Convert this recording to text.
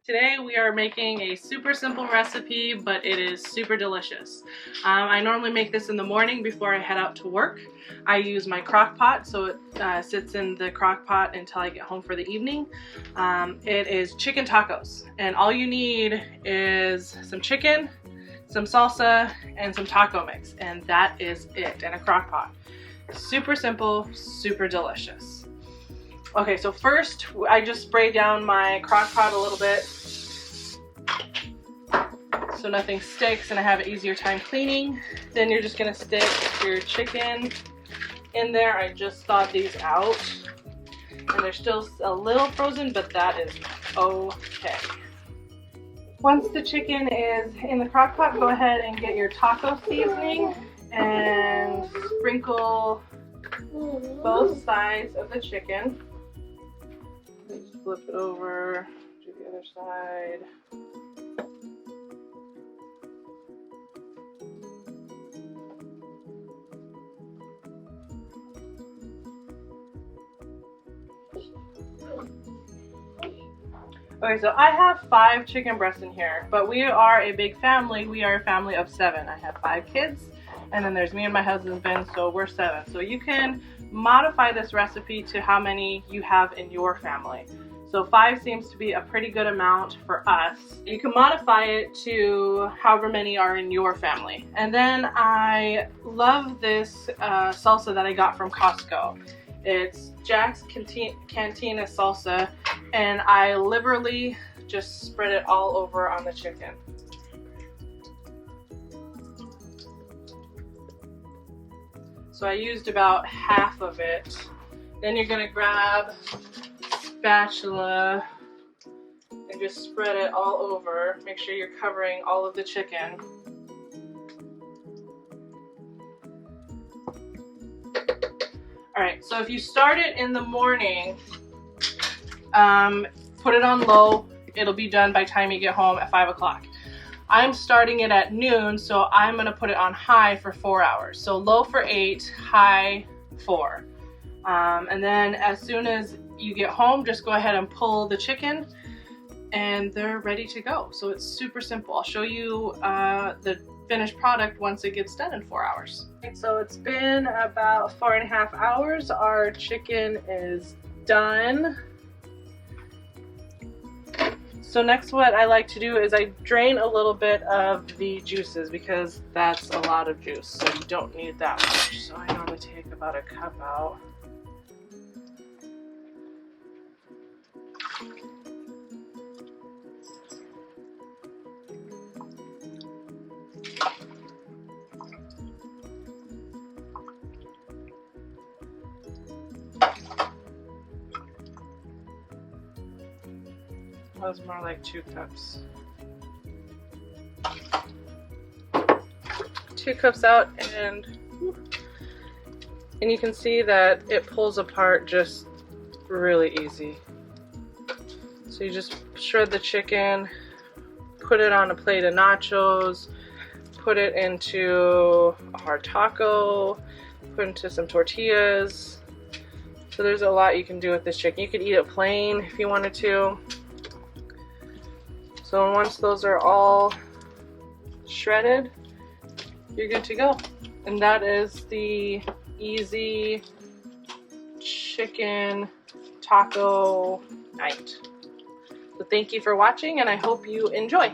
Today we are making a super simple recipe, but it is super delicious. I normally make this in the morning before I head out to work. I use my crock pot, so it sits in the crock pot until I get home for the evening. It is chicken tacos, and all you need is some chicken, some salsa, and some taco mix, and that is it in a crock pot. Super simple, super delicious. Okay, so first I just spray down my crock pot a little bit so nothing sticks and I have an easier time cleaning. Then you're just gonna stick your chicken in there. I just thawed these out and they're still a little frozen, but that is okay. Once the chicken is in the crock pot, go ahead and get your taco seasoning and sprinkle both sides of the chicken. Just flip it over to the other side. Okay, so I have 5 chicken breasts in here, but we are a big family. We are a family of 7. I have 5 kids, and then there's me and my husband, Ben, so we're 7. So you can modify this recipe to how many you have in your family. So 5 seems to be a pretty good amount for us. You can modify it to however many are in your family. And then I love this salsa that I got from Costco. It's Jack's Cantina salsa, and I liberally just spread it all over on the chicken. So I used about half of it. Then you're gonna grab a spatula and just spread it all over. Make sure you're covering all of the chicken. Alright, so if you start it in the morning, put it on low. It'll be done by the time you get home at 5 o'clock. I'm starting it at noon, so I'm going to put it on high for 4 hours. So low for 8, high 4. And then as soon as you get home, just go ahead and pull the chicken and they're ready to go. So it's super simple. I'll show you the finished product once it gets done in 4 hours. So it's been about 4.5 hours. Our chicken is done. So next what I like to do is I drain a little bit of the juices because that's a lot of juice, so you don't need that much. So I normally take about a cup out. That was more like 2 cups. 2 cups out, and you can see that it pulls apart just really easy. So you just shred the chicken, put it on a plate of nachos, put it into a hard taco, put it into some tortillas. So there's a lot you can do with this chicken. You could eat it plain if you wanted to. So once those are all shredded, you're good to go. And that is the easy chicken taco night. So thank you for watching, and I hope you enjoy.